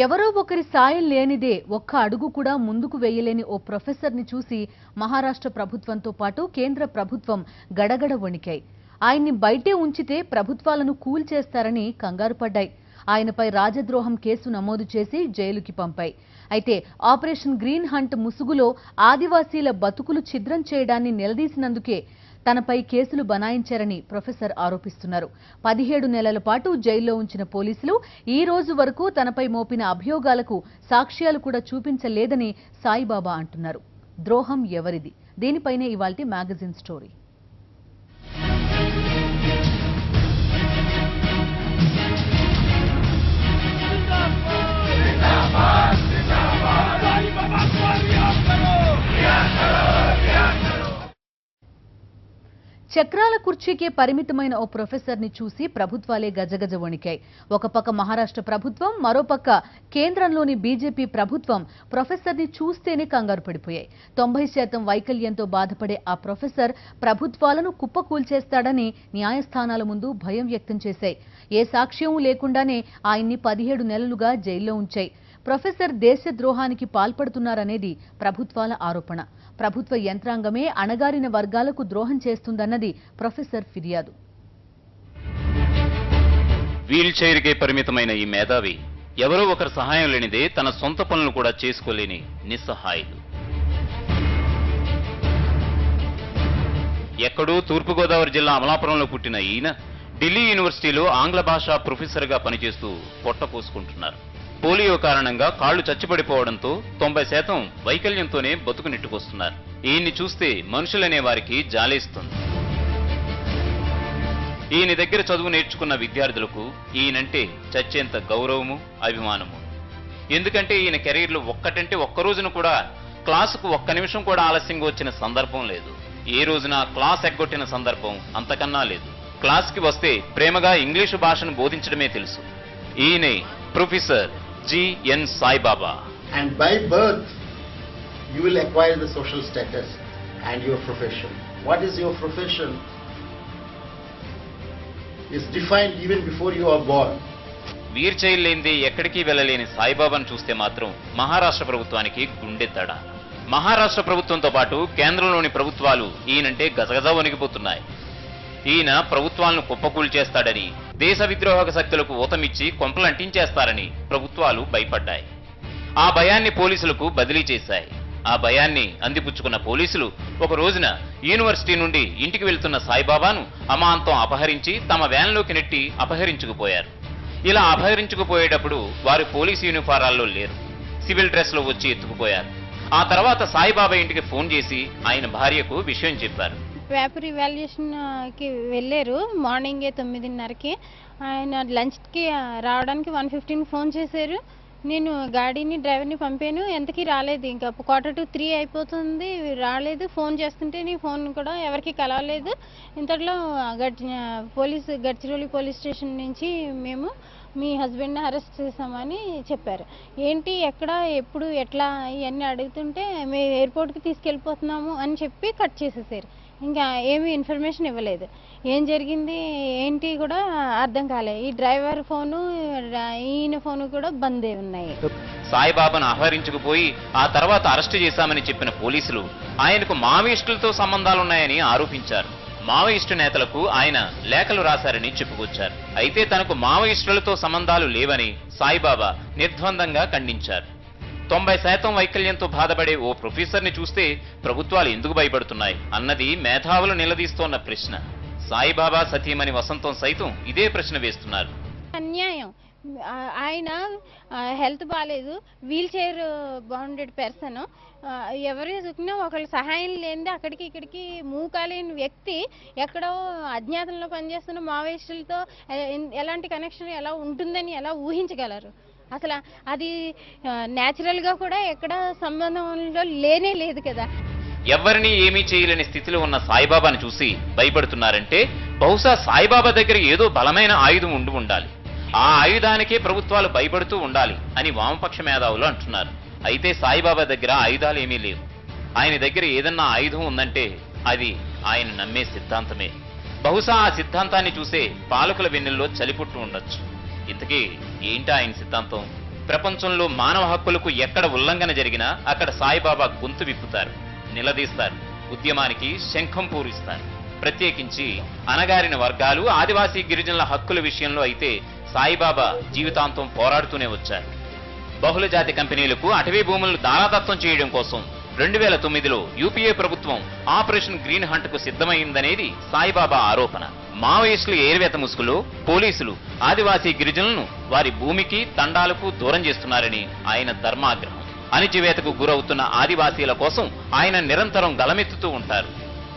ఎవరో ఒకరి సాయం లేనిదే ఒక్క అడుగు కూడా ముందుకు వేయలేని ఓ ప్రొఫెసర్ని చూసి మహారాష్ట్ర ప్రభుత్వంతో పాటు కేంద్ర ప్రభుత్వం గడగడ వణికాయి. ఆయన్ని బయటే ఉంచితే ప్రభుత్వాలను కూల్చేస్తారని కంగారు పడ్డాయి. ఆయనపై రాజద్రోహం కేసు నమోదు చేసి జైలుకి పంపాయి. అయితే ఆపరేషన్ గ్రీన్ హంట్ ముసుగులో ఆదివాసీల బతుకులు ఛిద్రం చేయడాన్ని నిలదీసినందుకే తనపై కేసులు బనాయించారని ప్రొఫెసర్ ఆరోపిస్తున్నారు. 17 నెలల పాటు జైల్లో ఉంచిన పోలీసులు ఈ రోజు వరకు తనపై మోపిన అభియోగాలకు సాక్ష్యాలు కూడా చూపించలేదని సాయిబాబా అంటున్నారు. ద్రోహం ఎవరిది? దీనిపైనే ఇవాల్టి మ్యాగజైన్ స్టోరీ. చక్రాల కుర్చీకే పరిమితమైన ఓ ప్రొఫెసర్ని చూసి ప్రభుత్వాలే గజగజ వణికాయి. ఒక పక్క మహారాష్ట్ర ప్రభుత్వం, మరోపక్క కేంద్రంలోని బీజేపీ ప్రభుత్వం ప్రొఫెసర్ని చూస్తేనే కంగారు పడిపోయాయి. 90% వైకల్యంతో బాధపడే ఆ ప్రొఫెసర్ ప్రభుత్వాలను కుప్పకూల్చేస్తాడని న్యాయస్థానాల ముందు భయం వ్యక్తం చేశాయి. ఏ సాక్ష్యం లేకుండానే ఆయన్ని 17 నెలలుగా జైల్లో ఉంచాయి. ప్రొఫెసర్ దేశద్రోహానికి పాల్పడుతున్నారనేది ప్రభుత్వాల ఆరోపణ. ప్రభుత్వ యంత్రాంగమే అణగారిన వర్గాలకు ద్రోహం చేస్తుందన్నది ప్రొఫెసర్ ఫిర్యాదు. వీల్ చైర్కే పరిమితమైన ఈ మేధావి ఎవరో ఒకరి సహాయం లేనిదే తన సొంత పనులు కూడా చేసుకోలేని నిస్సహాయుడు. ఎక్కడో తూర్పుగోదావరి జిల్లా అమలాపురంలో పుట్టిన ఈయన ఢిల్లీ యూనివర్సిటీలో ఆంగ్ల భాషా ప్రొఫెసర్గా పనిచేస్తూ పొట్ట పోసుకుంటున్నారు. పోలియో కారణంగా కాళ్లు చచ్చిపడిపోవడంతో 90% వైకల్యంతోనే బతుకు నెట్టుకొస్తున్నారు. ఈయన్ని చూస్తే మనుషులనే వారికి జాలేస్తుంది. ఈయన దగ్గర చదువు నేర్చుకున్న విద్యార్థులకు ఈయనంటే చచ్చేంత గౌరవము, అభిమానము. ఎందుకంటే ఈయన కెరీర్లో ఒక్కటంటే ఒక్క రోజున కూడా క్లాసుకు ఒక్క నిమిషం కూడా ఆలస్యంగా వచ్చిన సందర్భం లేదు. ఏ రోజున క్లాస్ ఎగ్గొట్టిన సందర్భం అంతకన్నా లేదు. క్లాస్కి వస్తే ప్రేమగా ఇంగ్లీషు భాషను బోధించడమే తెలుసు. ఈయనే professor G.N. Sai Baba. And by birth, you will acquire the social status and your profession. What is your profession is defined even before you are born. Wheelchair లేనిదే ఎక్కడికి వెళ్ళలేని సాయిబాబాను చూస్తే మాత్రం మహారాష్ట్ర ప్రభుత్వానికి గుండె దడ. మహారాష్ట్ర ప్రభుత్వంతో పాటు కేంద్రంలోని ప్రభుత్వాలు ఈయనంటే గజగజ వణికిపోతున్నాయి. ఈయన ప్రభుత్వాలను కుప్పకూల్చేస్తాడని, దేశ విద్రోహక శక్తులకు ఊతమిచ్చి కొంపలంటించేస్తారని ప్రభుత్వాలు భయపడ్డాయి. ఆ భయాన్ని పోలీసులకు బదిలీ చేశాయి. ఆ భయాన్ని అందిపుచ్చుకున్న పోలీసులు ఒక రోజున యూనివర్సిటీ నుండి ఇంటికి వెళ్తున్న సాయిబాబాను అమాంతం అపహరించి తమ వ్యాన్లోకి నెట్టి అపహరించుకుపోయారు. ఇలా అపహరించుకుపోయేటప్పుడు వారు పోలీసు యూనిఫారాల్లో లేరు, సివిల్ డ్రెస్ లో వచ్చి ఎత్తుకుపోయారు. ఆ తర్వాత సాయిబాబా ఇంటికి ఫోన్ చేసి ఆయన భార్యకు విషయం చెప్పారు. పేపర్ ఇవాల్యుయేషన్కి వెళ్ళారు. మార్నింగే 9:30కి. ఆయన లంచ్కి రావడానికి 1:15 ఫోన్ చేశారు. నేను గాడిని డ్రైవర్ని పంపాను, ఎంతకీ రాలేదు. ఇంకా 2:45 అయిపోతుంది, రాలేదు. ఫోన్ చేస్తుంటే నీ ఫోన్ కూడా ఎవరికి కలవలేదు. ఇంతట్లో గడ్చిరోలి పోలీస్ స్టేషన్ నుంచి మేము మీ హస్బెండ్ని అరెస్ట్ చేశామని చెప్పారు. ఏంటి, ఎక్కడ, ఎప్పుడు, ఎట్లా ఇవన్నీ అడుగుతుంటే మేము ఎయిర్పోర్ట్కి తీసుకెళ్ళిపోతున్నాము అని చెప్పి కట్ చేసేసారు. ఇంకా ఏమీ ఇన్ఫర్మేషన్ ఇవ్వలేదు. ఏం జరిగింది ఏంటి కూడా అర్థం కాలేదు. ఈ డ్రైవర్ ఫోను, ఈయన ఫోను కూడా బంద్ అయి ఉన్నాయి. సాయిబాబాను అపహరించుకుపోయి ఆ తర్వాత అరెస్టు చేశామని చెప్పిన పోలీసులు ఆయనకు మావోయిస్టులతో సంబంధాలున్నాయని ఆరోపించారు. మావోయిస్టు నేతలకు ఆయన లేఖలు రాశారని చెప్పుకొచ్చారు. అయితే తనకు మావోయిస్టులతో సంబంధాలు లేవని సాయిబాబా నిర్ద్వందంగా ఖండించారు. 90% వైకల్యంతో బాధపడే ఓ ప్రొఫెసర్ని చూస్తే ప్రభుత్వాలు ఎందుకు భయపడుతున్నాయి అన్నది మేధావులు నిలదీస్తోన్న ప్రశ్న. సాయిబాబా సతీమణి వసంతం సైతం ఇదే ప్రశ్న వేస్తున్నారు. అన్యాయం. ఆయన హెల్త్ బాగాలేదు, వీల్ చైర్ బౌండెడ్ పర్సన్. ఎవరు చూసినా ఒకళ్ళు సహాయం లేనిదే అక్కడికి ఇక్కడికి మూకాలేని వ్యక్తి ఎక్కడో అజ్ఞాతంలో పనిచేస్తున్న మావోయిస్టులతో ఎలాంటి కనెక్షన్ ఎలా ఉంటుందని ఎలా ఊహించగలరు? అసలు అది న్యాచురల్గా కూడా ఎక్కడ సంబంధంలో లేనే లేదు కదా. ఎవరిని ఏమీ చేయలేని స్థితిలో ఉన్న సాయిబాబాను చూసి భయపడుతున్నారంటే బహుశా సాయిబాబా దగ్గర ఏదో బలమైన ఆయుధం ఉండాలి. ఆ ఆయుధానికే ప్రభుత్వాలు భయపడుతూ ఉండాలి అని వామపక్ష మేధావులు అంటున్నారు. అయితే సాయిబాబా దగ్గర ఆయుధాలు ఏమీ లేవు. ఆయన దగ్గర ఏదన్నా ఆయుధం ఉందంటే అది ఆయన నమ్మే సిద్ధాంతమే. బహుశా ఆ సిద్ధాంతాన్ని చూసే పాలకుల వెన్నెల్లో చలిపుట్టు ఉండొచ్చు. ఇంతకీ ఏంటి ఆయన సిద్ధాంతం? ప్రపంచంలో మానవ హక్కులకు ఎక్కడ ఉల్లంఘన జరిగినా అక్కడ సాయిబాబా గొంతు విప్పుతారు, నిలదీస్తారు, ఉద్యమానికి శంఖం పూరిస్తారు. ప్రత్యేకించి అణగారిన వర్గాలు, ఆదివాసీ గిరిజనుల హక్కుల విషయంలో అయితే సాయిబాబా జీవితాంతం పోరాడుతూనే వచ్చారు. బహుళజాతి కంపెనీలకు అటవీ భూములను దారాదత్తం చేయడం కోసం 2009లో యూపీఏ ప్రభుత్వం ఆపరేషన్ గ్రీన్ హంట్ కు సిద్ధమైందనేది సాయిబాబా ఆరోపణ. మావోయిస్టులు ఏరివేత ముసుగులో పోలీసులు ఆదివాసీ గిరిజనులను వారి భూమికి, తండాలకు దూరం చేస్తున్నారని ఆయన ధర్మాగ్రహం. అణిచివేతకు గురవుతున్న ఆదివాసీల కోసం ఆయన నిరంతరం గలమెత్తుతూ ఉంటారు.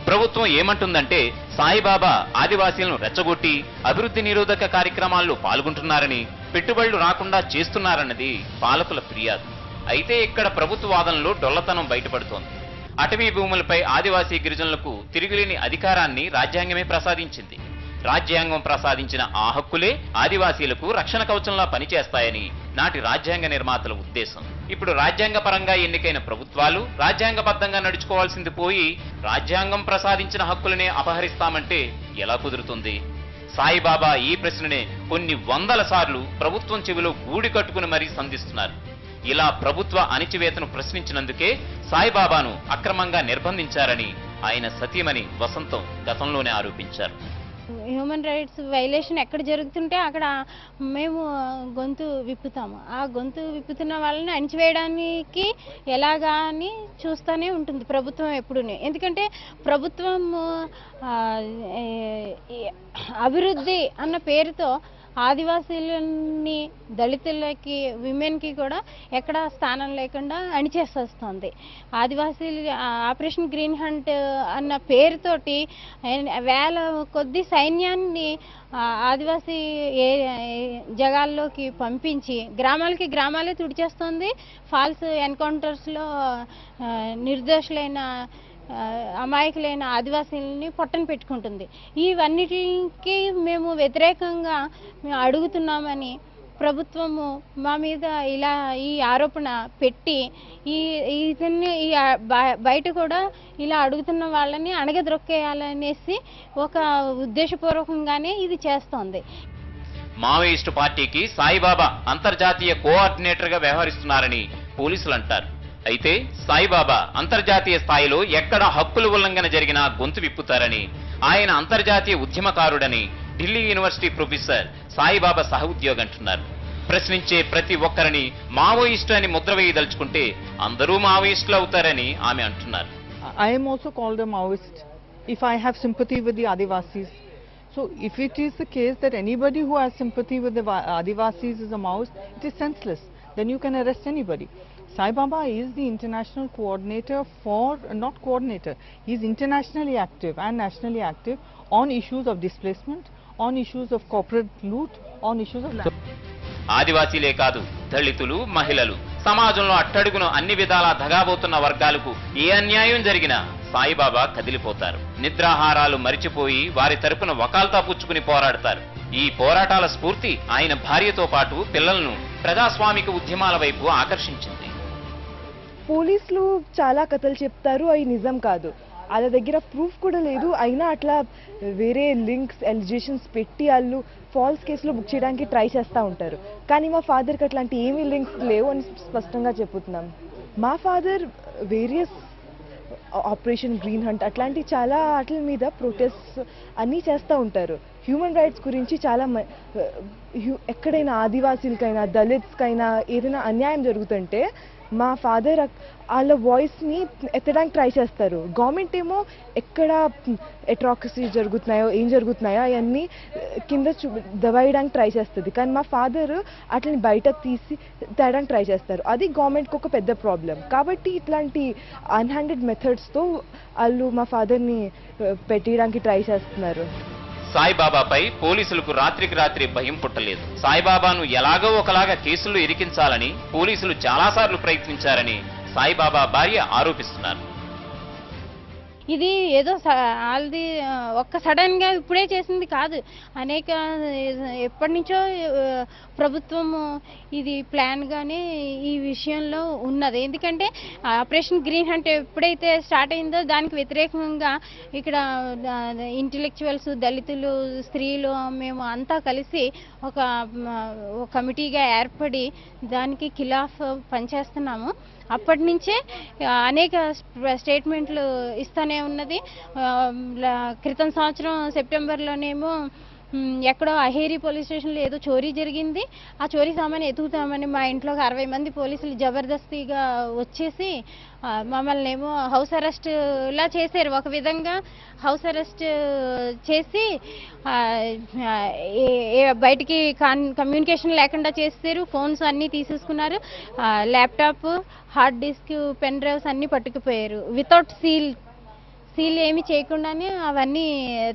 ప్రభుత్వం ఏమంటుందంటే సాయిబాబా ఆదివాసీలను రెచ్చగొట్టి అభివృద్ధి నిరోధక కార్యక్రమాల్లో పాల్గొంటున్నారని, పెట్టుబడులు రాకుండా చేస్తున్నారన్నది పాలకుల ఫిర్యాదు. అయితే ఇక్కడ ప్రభుత్వ వాదనలో డొల్లతనం బయటపడుతోంది. అటవీ భూములపై ఆదివాసీ గిరిజనులకు తిరుగులేని అధికారాన్ని రాజ్యాంగమే ప్రసాదించింది. రాజ్యాంగం ప్రసాదించిన ఆ హక్కులే ఆదివాసీలకు రక్షణ కవచంలా పనిచేస్తాయని నాటి రాజ్యాంగ నిర్మాతల ఉద్దేశం. ఇప్పుడు రాజ్యాంగపరంగా ఎన్నికైన ప్రభుత్వాలు రాజ్యాంగబద్ధంగా నడుచుకోవాల్సింది పోయి రాజ్యాంగం ప్రసాదించిన హక్కులనే అపహరిస్తామంటే ఎలా కుదురుతుంది? సాయిబాబా ఈ ప్రశ్ననే కొన్ని వందల సార్లు ప్రభుత్వం చెవిలో గూడి కట్టుకుని మరీ సంధిస్తున్నారు. ఇలా ప్రభుత్వ అణిచివేతను ప్రశ్నించినందుకే సాయిబాబాను అక్రమంగా నిర్బంధించారని ఆయన సతీమణి వసంతం గతంలోనే ఆరోపించారు. హ్యూమన్ రైట్స్ వైలేషన్ ఎక్కడ జరుగుతుంటే అక్కడ మేము గొంతు విప్పుతాము. ఆ గొంతు విప్పుతున్న వాళ్ళని అణిచివేయడానికి ఎలాగా అని చూస్తూనే ఉంటుంది ప్రభుత్వం ఎప్పుడూనే. ఎందుకంటే ప్రభుత్వం అభివృద్ధి అన్న పేరుతో ఆదివాసీలని, దళితులకి, విమెన్కి కూడా ఎక్కడ స్థానం లేకుండా అణిచేస్తుంది. ఆదివాసీలు ఆపరేషన్ గ్రీన్ హంట్ అన్న పేరుతోటి వేల కొద్ది సైన్యాన్ని ఆదివాసీ జగాల్లోకి పంపించి గ్రామాలకి గ్రామాలే తుడిచేస్తుంది. ఫాల్స్ ఎన్కౌంటర్స్లో నిర్దోషులైన అమాయకులైన ఆదివాసీలని పొట్టన పెట్టుకుంటుంది. ఇవన్నిటికి మేము వ్యతిరేకంగా మేము అడుగుతున్నామని ప్రభుత్వము మా మీద ఇలా ఈ ఆరోపణ పెట్టి ఇతన్ని బయట కూడా ఇలా అడుగుతున్న వాళ్ళని అణగద్రొక్కేయాలనేసి ఒక ఉద్దేశపూర్వకంగానే ఇది చేస్తోంది. మావోయిస్టు పార్టీకి సాయిబాబా అంతర్జాతీయ కోఆర్డినేటర్గా వ్యవహరిస్తున్నారని పోలీసులు అంటారు. అయితే సాయిబాబా అంతర్జాతీయ స్థాయిలో ఎక్కడ హక్కుల ఉల్లంఘన జరిగినా గొంతు విప్పుతారని, ఆయన అంతర్జాతీయ ఉద్యమకారుడని ఢిల్లీ యూనివర్సిటీ ప్రొఫెసర్ సాయిబాబా సహ ఉద్యోగి అంటున్నారు. ప్రశ్నించే ప్రతి ఒక్కరిని మావోయిస్టు అని ముద్ర వేయదలుచుకుంటే అందరూ మావోయిస్టులు అవుతారని ఆమె అంటున్నారు. I am also called a Maoist if I have sympathy with the Adivasis. So if it is the case that anybody who has sympathy with the Adivasis is a Maoist, it is senseless. Then you can arrest anybody. Sai Baba is the international coordinator for, not coordinator, he is internationally active and nationally active on issues of displacement, on issues of corporate loot, on issues of land. ఆదివాసీలే కాదు, దళితులు, మహిళలు, సమాజంలో అట్టడుగును అన్ని విధాలా దగాబోతున్న వర్గాలకు ఏ అన్యాయం జరిగినా సాయిబాబా కదిలిపోతారు. నిద్రాహారాలు మరిచిపోయి వారి తరపున వకాల్తా పుచ్చుకుని పోరాడతారు. ఈ పోరాటాల స్ఫూర్తి ఆయన భార్యతో పాటు పిల్లలను ప్రజాస్వామిక ఉద్యమాల వైపు ఆకర్షించింది. పోలీసులు చాలా కథలు చెప్తారు, అవి నిజం కాదు. వాళ్ళ దగ్గర ప్రూఫ్ కూడా లేదు, అయినా అట్లా వేరే లింక్స్, ఎలిగేషన్స్ పెట్టి వాళ్ళు ఫాల్స్ కేసులో బుక్ చేయడానికి ట్రై చేస్తూ ఉంటారు. కానీ మా ఫాదర్కి అట్లాంటి ఏమీ లింక్స్ లేవు అని స్పష్టంగా చెప్పుతున్నాం. మా father various operation green hunt అట్లాంటి చాలా వాటి మీద ప్రొటెస్ట్ అన్నీ చేస్తూ ఉంటారు. హ్యూమన్ రైట్స్ గురించి చాలా ఎక్కడైనా ఆదివాసీలకైనా, దళిత్స్కైనా ఏదైనా అన్యాయం జరుగుతుంటే మా ఫాదర్ వాళ్ళ వాయిస్ని ఎత్తడానికి ట్రై చేస్తారు. గవర్నమెంట్ ఏమో ఎక్కడ అట్రాసిటీస్ జరుగుతున్నాయో, ఏం జరుగుతున్నాయో అవన్నీ కింద దబాయడానికి ట్రై చేస్తుంది. కానీ మా ఫాదర్ అట్లని బయట తీసి తేడానికి ట్రై చేస్తారు. అది గవర్నమెంట్కి ఒక పెద్ద ప్రాబ్లం. కాబట్టి ఇట్లాంటి అన్హ్యాండెడ్ మెథడ్స్తో వాళ్ళు మా ఫాదర్ని పెట్టడానికి ట్రై చేస్తున్నారు. సాయిబాబాపై పోలీసులకు రాత్రికి రాత్రి భయం పుట్టలేదు. సాయిబాబాను ఎలాగో ఒకలాగా కేసుల్లో ఇరికించాలని పోలీసులు చాలాసార్లు ప్రయత్నించారని సాయిబాబా భార్య ఆరోపిస్తున్నారు. ఇది ఏదో వాళ్ళది ఒక్క సడన్గా ఇప్పుడే చేసింది కాదు. అనేక ఎప్పటి నుంచో ప్రభుత్వము ఇది ప్లాన్గానే ఈ విషయంలో ఉన్నది. ఎందుకంటే ఆపరేషన్ గ్రీన్ హంట్ ఎప్పుడైతే స్టార్ట్ అయిందో దానికి వ్యతిరేకంగా ఇక్కడ ఇంటెలెక్చువల్స్, దళితులు, స్త్రీలు మేము అంతా కలిసి ఒక కమిటీగా ఏర్పడి దానికి ఖిలాఫ్ పనిచేస్తున్నాము. అప్పటి నుంచే అనేక స్టేట్మెంట్లు ఇస్తూనే ఉన్నది. క్రితం సంవత్సరం సెప్టెంబర్లోనేమో ఎక్కడో అహేరీ పోలీస్ స్టేషన్లో ఏదో చోరీ జరిగింది. ఆ చోరీ సామాన్ ఎతుకుతామని మా ఇంట్లోకి 60 మంది పోలీసులు జబర్దస్తిగా వచ్చేసి మమ్మల్ని ఏమో హౌస్ అరెస్ట్లా చేశారు. ఒక విధంగా హౌస్ అరెస్ట్ చేసి బయటికి కమ్యూనికేషన్ లేకుండా చేశారు. ఫోన్స్ అన్నీ తీసేసుకున్నారు. Laptop, hard disk, pen drives అన్నీ పట్టుకుపోయారు. వితౌట్ సీల్ ఏమి చేయకుండానే అవన్నీ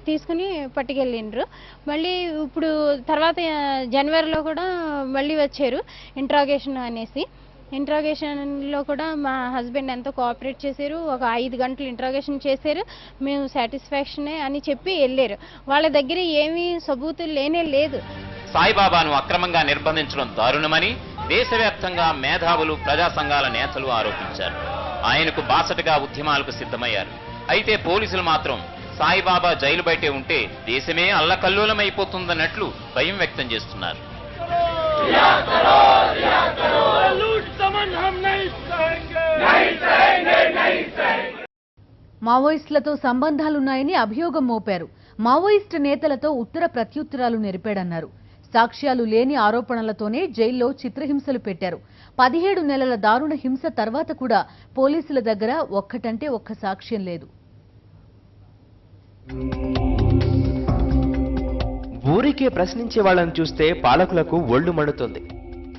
తీసుకుని పట్టుకెళ్ళిండ్రు. మళ్ళీ ఇప్పుడు తర్వాత జనవరిలో కూడా మళ్ళీ వచ్చారు ఇంట్రాగేషన్ అనేసి. ఇంట్రాగేషన్లో కూడా మా హస్బెండ్ ఎంతో కోఆపరేట్ చేశారు. ఒక 5 గంటలు ఇంట్రాగేషన్ చేశారు. మేము సాటిస్ఫాక్షనే అని చెప్పి వెళ్ళారు. వాళ్ళ దగ్గర ఏమీ సబూతులు లేనే లేదు. సాయిబాబాను అక్రమంగా నిర్బంధించడం దారుణమని దేశవ్యాప్తంగా మేధావులు, ప్రజా సంఘాల నేతలు ఆరోపించారు. ఆయనకు బాసటగా ఉద్యమాలకు సిద్ధమయ్యారు. అయితే పోలీసులు మాత్రం సాయిబాబా జైలు బయటే ఉంటే దేశమే అల్లకల్లోలమైపోతుందన్నట్లు భయం వ్యక్తం చేస్తున్నారు. మావోయిస్టులతో సంబంధాలున్నాయని అభియోగం మోపారు. మావోయిస్టు నేతలతో ఉత్తర ప్రత్యుత్తరాలు నెరిపాడన్నారు. సాక్ష్యాలు లేని ఆరోపణలతోనే జైల్లో చిత్రహింసలు పెట్టారు. 17 నెలల దారుణ హింస తర్వాత కూడా పోలీసుల దగ్గర ఒక్కటంటే ఒక్క సాక్ష్యం లేదు. ఊరికే ప్రశ్నించే వాళ్ళని చూస్తే పాలకులకు ఒళ్ళు మండుతుంది.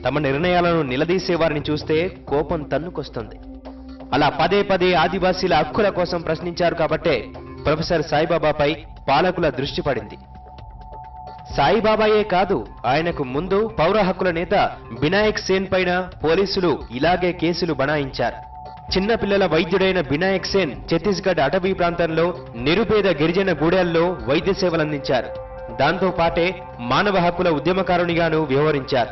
తమ నిర్ణయాలను నిలదీసే వారిని చూస్తే కోపం తన్నుకొస్తుంది. అలా పదే పదే ఆదివాసీల హక్కుల కోసం ప్రశ్నించారు కాబట్టే ప్రొఫెసర్ సాయిబాబాపై పాలకుల దృష్టి పడింది. సాయిబాబాయే కాదు, ఆయనకు ముందు పౌర హక్కుల నేత బినాయక్ సేన్ పైన పోలీసులు ఇలాగే కేసులు బనాయించారు. చిన్నపిల్లల వైద్యుడైన బినాయక్ సేన్ ఛత్తీస్గఢ్ అటవీ ప్రాంతంలో నిరుపేద గిరిజన గూడెల్లో వైద్య సేవలందించారు. దాంతో పాటే మానవ హక్కుల ఉద్యమకారునిగాను వ్యవహరించారు.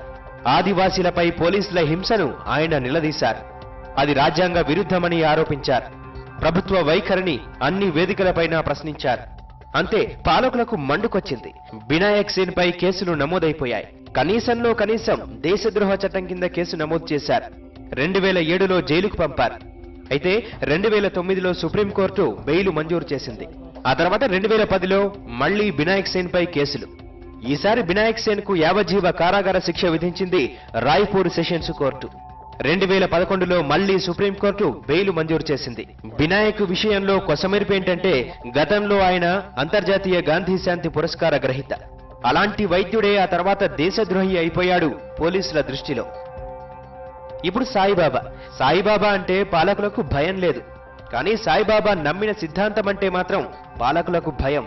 ఆదివాసీలపై పోలీసుల హింసను ఆయన నిలదీశారు. అది రాజ్యాంగ విరుద్ధమని ఆరోపించారు. ప్రభుత్వ వైఖరిని అన్ని వేదికలపైన ప్రశ్నించారు. అంతే, పాలకులకు మండుకొచ్చింది. బినాయక్ సేన్ పై కేసులు నమోదైపోయాయి. కనీసంలో కనీసం దేశద్రోహ చట్టం కింద కేసు నమోదు చేశారు. 2007లో జైలుకు పంపారు. అయితే 2009లో సుప్రీంకోర్టు బెయిల్ మంజూరు చేసింది. ఆ తర్వాత 2010లో మళ్లీ బినాయక్ సేన్ పై కేసులు. ఈసారి బినాయక్ సేన్ కు యావజ్జీవ కారాగార శిక్ష విధించింది రాయ్పూర్ సెషన్స్ కోర్టు. 2011లో మళ్లీ సుప్రీంకోర్టు బెయిల్ మంజూరు చేసింది. బినాయక్ విషయంలో కొసమెరుపేంటంటే గతంలో ఆయన అంతర్జాతీయ గాంధీ శాంతి పురస్కార గ్రహీత. అలాంటి వైద్యుడే ఆ తర్వాత దేశద్రోహి అయిపోయాడు పోలీసుల దృష్టిలో. ఇప్పుడు సాయిబాబా అంటే పాలకులకు భయం లేదు. కానీ సాయిబాబా నమ్మిన సిద్ధాంతం అంటే మాత్రం పాలకులకు భయం.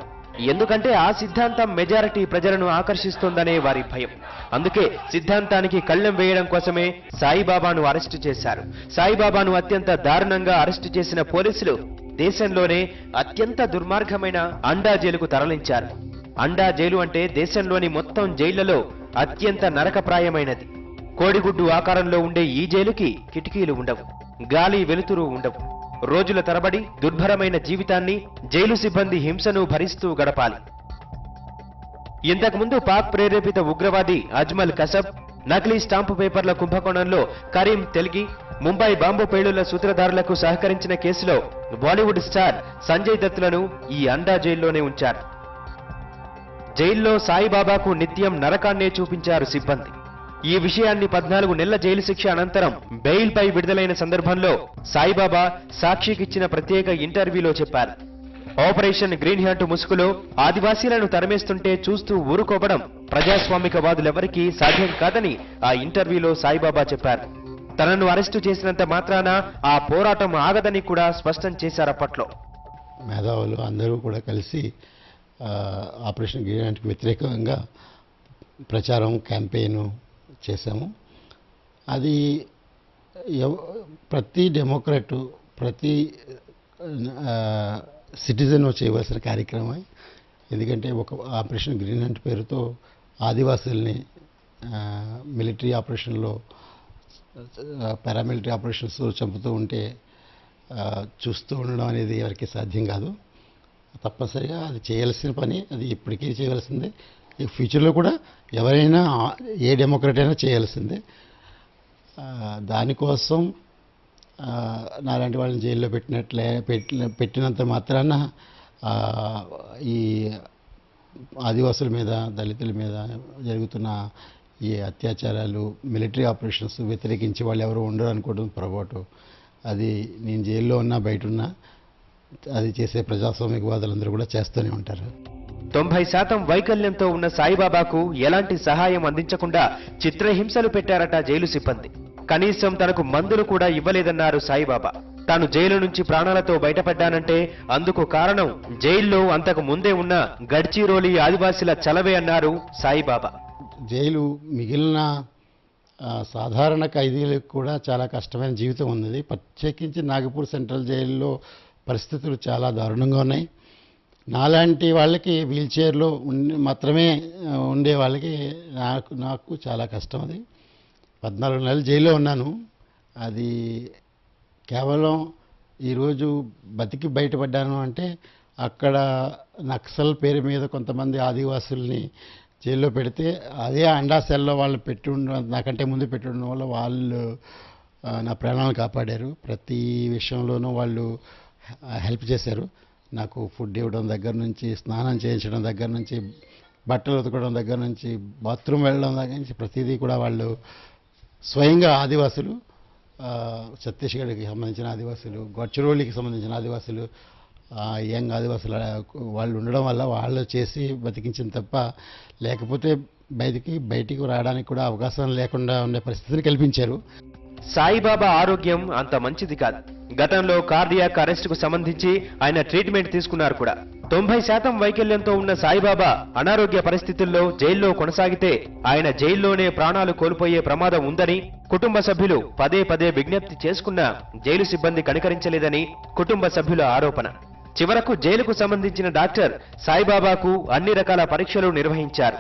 ఎందుకంటే ఆ సిద్ధాంతం మెజారిటీ ప్రజలను ఆకర్షిస్తోందనే వారి భయం. అందుకే సిద్ధాంతానికి కళ్ళెం వేయడం కోసమే సాయిబాబాను అరెస్టు చేశారు. సాయిబాబాను అత్యంత దారుణంగా అరెస్టు చేసిన పోలీసులు దేశంలోనే అత్యంత దుర్మార్గమైన అండా జైలుకు తరలించారు. అండా జైలు అంటే దేశంలోని మొత్తం జైళ్లలో అత్యంత నరకప్రాయమైనది. కోడిగుడ్డు ఆకారంలో ఉండే ఈ జైలుకి కిటికీలు ఉండవు, గాలి వెలుతురు ఉండవు. రోజుల తరబడి దుర్భరమైన జీవితాన్ని జైలు సిబ్బంది హింసను భరిస్తూ గడపాలి. ఇంతకుముందు పాక్ ప్రేరేపిత ఉగ్రవాది అజ్మల్ కసబ్, నకిలీ స్టాంపు పేపర్ల కుంభకోణంలో కరీం తెల్గి, ముంబై బాంబు పేలుళ్ల సూత్రధారులకు సహకరించిన కేసులో బాలీవుడ్ స్టార్ సంజయ్ దత్తులను ఈ అండా జైల్లోనే ఉంచారు. జైల్లో సాయిబాబాకు నిత్యం నరకాన్నే చూపించారు సిబ్బంది. ఈ విషయాన్ని 14 నెలల జైలు శిక్ష అనంతరం బెయిల్ పై విడుదలైన సందర్భంలో సాయిబాబా సాక్షికిచ్చిన ప్రత్యేక ఇంటర్వ్యూలో చెప్పారు. ఆపరేషన్ గ్రీన్ హంట్ ముసుగులో ఆదివాసీలను తరిమేస్తుంటే చూస్తూ ఊరుకోవడం ప్రజాస్వామికవాదులెవరికీ సాధ్యం కాదని ఆ ఇంటర్వ్యూలో సాయిబాబా చెప్పారు. తనను అరెస్టు చేసినంత మాత్రాన ఆ పోరాటం ఆగదని కూడా స్పష్టం చేశారు. అప్పట్లో మేధావులు అందరూ కూడా కలిసి ఆపరేషన్ గ్రీన్ హంట్కి వ్యతిరేకంగా ప్రచారం క్యాంపెయిన్ చేశాము. అది ప్రతి డెమోక్రాటు, ప్రతి సిటిజన్ చేయవలసిన కార్యక్రమం. ఎందుకంటే ఒక ఆపరేషన్ గ్రీన్ హంట్ పేరుతో ఆదివాసుల్ని మిలిటరీ ఆపరేషన్లో పారామిలిటరీ ఆపరేషన్స్ చంపుతూ ఉంటే చూస్తూ ఉండడం అనేది ఎవరికి సాధ్యం కాదు. తప్పనిసరిగా అది చేయాల్సిన పని, అది ఇప్పటికీ చేయవలసిందే, ఫ్యూచర్లో కూడా ఎవరైనా ఏ డెమోక్రట్ అయినా చేయాల్సిందే. దానికోసం నాలాంటి వాళ్ళని జైల్లో పెట్టినంత మాత్రాన ఈ ఆదివాసుల మీద, దళితుల మీద జరుగుతున్న ఈ అత్యాచారాలు, మిలిటరీ ఆపరేషన్స్ వ్యతిరేకించే వాళ్ళు ఎవరు ఉండరు అనుకోవడం పొరపాటు. అది నేను జైల్లో ఉన్నా బయట ఉన్నా అది చేసే ప్రజాస్వామికవాదులందరూ కూడా చేస్తూనే ఉంటారు. 90% వైకల్యంతో ఉన్న సాయిబాబాకు ఎలాంటి సహాయం అందించకుండా చిత్రహింసలు పెట్టారట జైలు సిబ్బంది. కనీసం తనకు మందులు కూడా ఇవ్వలేదన్నారు సాయిబాబా. తాను జైలు నుంచి ప్రాణాలతో బయటపడ్డానంటే అందుకు కారణం జైల్లో అంతకు ముందే ఉన్న గడ్చిరోలి ఆదివాసీల చలవే అన్నారు సాయిబాబా. జైలు మిగిలిన సాధారణ ఖైదీలకు కూడా చాలా కష్టమైన జీవితం ఉన్నది. ప్రత్యేకించి నాగపూర్ సెంట్రల్ జైల్లో పరిస్థితులు చాలా దారుణంగా ఉన్నాయి. నాలాంటి వాళ్ళకి వీల్ చైర్లో మాత్రమే ఉండే వాళ్ళకి నాకు చాలా కష్టం. అది 14 నెలలు జైల్లో ఉన్నాను. అది కేవలం ఈరోజు బతికి బయటపడ్డాను అంటే అక్కడ నక్సల్ పేరు మీద కొంతమంది ఆదివాసుల్ని జైల్లో పెడితే అదే అండా సెల్లో వాళ్ళు నాకంటే ముందు పెట్టి ఉండడం వల్ల వాళ్ళు నా ప్రాణాలను కాపాడారు. ప్రతి విషయంలోనూ వాళ్ళు హెల్ప్ చేశారు. నాకు ఫుడ్ ఇవ్వడం దగ్గర నుంచి, స్నానం చేయించడం దగ్గర నుంచి, బట్టలు ఉతకడం దగ్గర నుంచి, బాత్రూమ్ వెళ్ళడం దగ్గర నుంచి ప్రతిదీ కూడా వాళ్ళు స్వయంగా ఆదివాసులు, ఛత్తీస్గఢ్కి సంబంధించిన ఆదివాసులు, గడ్చిరోలికి సంబంధించిన ఆదివాసులు, యంగ్ ఆదివాసులు వాళ్ళు ఉండడం వల్ల వాళ్ళు చేసి బతికించిన తప్ప, లేకపోతే బయటికి రావడానికి కూడా అవకాశం లేకుండా ఉండే పరిస్థితిని కల్పించారు. సాయిబాబా ఆరోగ్యం అంత మంచిది కాదు. గతంలో కార్డియాక్ అరెస్టుకు సంబంధించి ఆయన ట్రీట్మెంట్ తీసుకున్నారు కూడా. 90% వైకల్యంతో ఉన్న సాయిబాబా అనారోగ్య పరిస్థితుల్లో జైల్లో కొనసాగితే ఆయన జైల్లోనే ప్రాణాలు కోల్పోయే ప్రమాదం ఉందని కుటుంబ సభ్యులు పదే పదే విజ్ఞప్తి చేసుకున్నా జైలు సిబ్బంది కనికరించలేదని కుటుంబ సభ్యుల ఆరోపణ. చివరకు జైలుకు సంబంధించిన డాక్టర్ సాయిబాబాకు అన్ని రకాల పరీక్షలు నిర్వహించారు.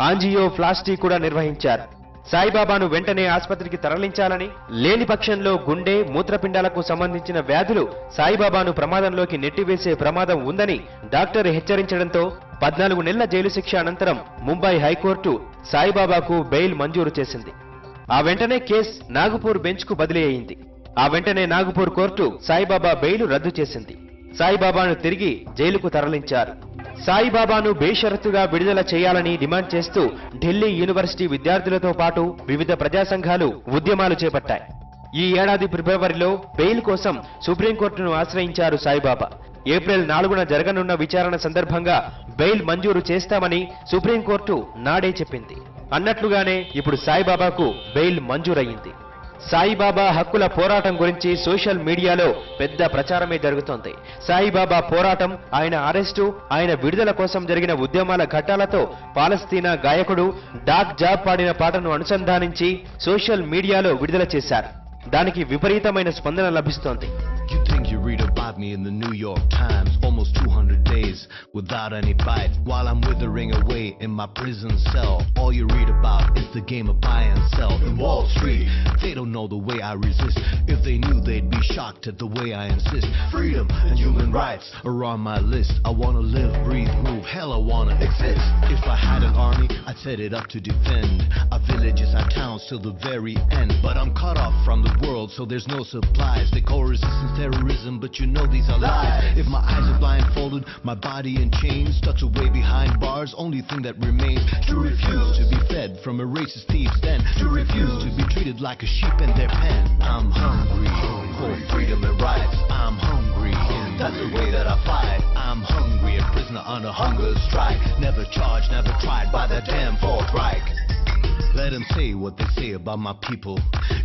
ఆంజియోప్లాస్టీ కూడా నిర్వహించారు. సాయిబాబాను వెంటనే ఆసుపత్రికి తరలించాలని, లేని పక్షంలో గుండె, మూత్రపిండాలకు సంబంధించిన వ్యాధులు సాయిబాబాను ప్రమాదంలోకి నెట్టివేసే ప్రమాదం ఉందని డాక్టర్ హెచ్చరించడంతో 14 నెలల జైలు శిక్ష అనంతరం ముంబై హైకోర్టు సాయిబాబాకు బెయిల్ మంజూరు చేసింది. ఆ వెంటనే కేసు నాగపూర్ బెంచ్కు బదిలీ అయింది. ఆ వెంటనే నాగపూర్ కోర్టు సాయిబాబా బెయిల్ రద్దు చేసింది. సాయిబాబాను తిరిగి జైలుకు తరలించారు. సాయిబాబాను బేషరతుగా విడుదల చేయాలని డిమాండ్ చేస్తూ ఢిల్లీ యూనివర్సిటీ విద్యార్థులతో పాటు వివిధ ప్రజా సంఘాలు ఉద్యమాలు చేపట్టాయి. ఈ ఏడాది ఫిబ్రవరిలో బెయిల్ కోసం సుప్రీంకోర్టును ఆశ్రయించారు సాయిబాబా. ఏప్రిల్ 4న జరగనున్న విచారణ సందర్భంగా బెయిల్ మంజూరు చేస్తామని సుప్రీంకోర్టు నాడే చెప్పింది. అన్నట్లుగానే ఇప్పుడు సాయిబాబాకు బెయిల్ మంజూరయ్యింది. సాయిబాబా హక్కుల పోరాటం గురించి సోషల్ మీడియాలో పెద్ద ప్రచారమే జరుగుతోంది. సాయిబాబా పోరాటం, ఆయన అరెస్టు, ఆయన విడుదల కోసం జరిగిన ఉద్యమాల ఘట్టాలతో పాలస్తీనా గాయకుడు డాక్ జాబ్ పాడిన పాటను అనుసంధానించి సోషల్ మీడియాలో విడుదల చేశారు. దానికి విపరీతమైన స్పందన లభిస్తోంది. You think you read about me in the New York Times, almost 200 days without any bite, while I'm withering away in my prison cell. All you read about is the game of buy and sell. In Wall Street, they don't know the way I resist. If they knew, they'd be shocked at the way I insist. Freedom and human rights are on my list. I wanna live, breathe, move, hell I wanna exist. If I had an army, I'd set it up to defend our villages, our towns till the very end. But I'm cut off from the world, so there's no supplies. They call resistance terrorism, but you know these are lies. If my eyes are blindfolded, my body in chains, tucked away behind bars, only thing that remains to refuse to be fed from a racist thief's den, to refuse to be treated like a sheep in their pen. I'm hungry for freedom and rights. I'm hungry, that's the way that I fight. I'm hungry, a prisoner on a hunger strike, never charged, never tried by that damn Fourth Reich. Let them say what they say about my people.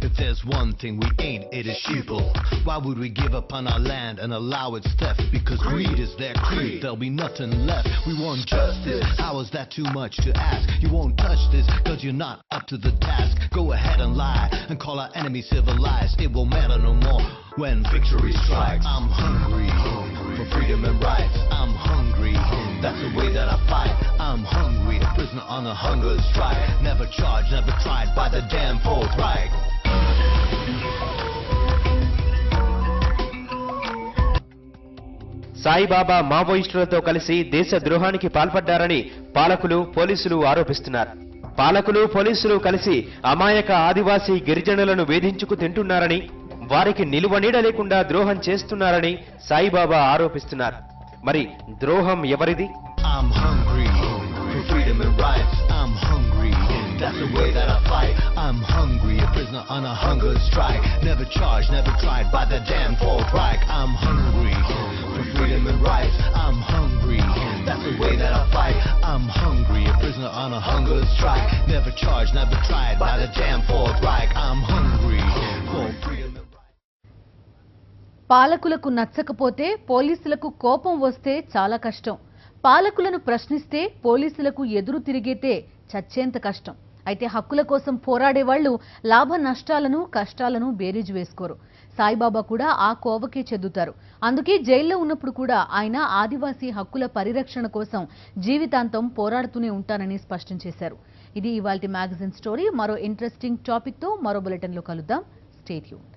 If there's one thing we ain't, it is sheeple. Why would we give up on our land and allow its theft? Because greed is their creed, there'll be nothing left. We want justice, how is that too much to ask? You won't touch this, cause you're not up to the task. Go ahead and lie, and call our enemy civilized. It won't matter no more when victory strikes. I'm hungry for for freedom and rights. I'm hungry, that's the way that I fight. I'm hungry, a prisoner on a hunger strike. Never charged, never tried by the damn Fourth Reich. Saibaba మావోయిస్టులతో కలిసి దేశ ద్రోహానికి పాల్పడ్డారని పాలకులు పోలీసులు ఆరోపిస్తున్నారు. పాలకులు పోలీసులు కలిసి అమాయక ఆదివాసీ గిరిజనులను వేధించుకు తింటున్నారని, వారికి నిలువ నీడ లేకుండా ద్రోహం చేస్తున్నారని సాయిబాబా ఆరోపిస్తున్నారు. మరి ద్రోహం ఎవరిది? I'm hungry for freedom and rights. I'm hungry, that's the way that I fight. I'm hungry, a prisoner on a hunger strike. Never charged, never tried by the damn Fourth Reich. I'm hungry for freedom and rights. I'm hungry, that's the way that I fight. I'm hungry, a prisoner on a hunger strike. Never charged, never tried by the damn Fourth Reich. I'm hungry for freedom and rights. పాలకులకు నచ్చకపోతే పోలీసులకు కోపం వస్తే చాలా కష్టం. పాలకులను ప్రశ్నిస్తే పోలీసులకు ఎదురు తిరిగితే చచ్చేంత కష్టం. అయితే హక్కుల కోసం పోరాడే వాళ్ళు లాభ నష్టాలను కష్టాలను బేరీజు వేసుకోరు. సాయిబాబా కూడా ఆ కోవకే చెందుతారు. అందుకే జైల్లో ఉన్నప్పుడు కూడా ఆయన ఆదివాసీ హక్కుల పరిరక్షణ కోసం జీవితాంతం పోరాడుతూనే ఉంటానని స్పష్టం చేశారు. ఇది ఇవాల్టి మ్యాగజైన్ స్టోరీ. మరో ఇంట్రెస్టింగ్ టాపిక్ తో మరో బులెటిన్ లో కలుద్దాం. Stay tuned.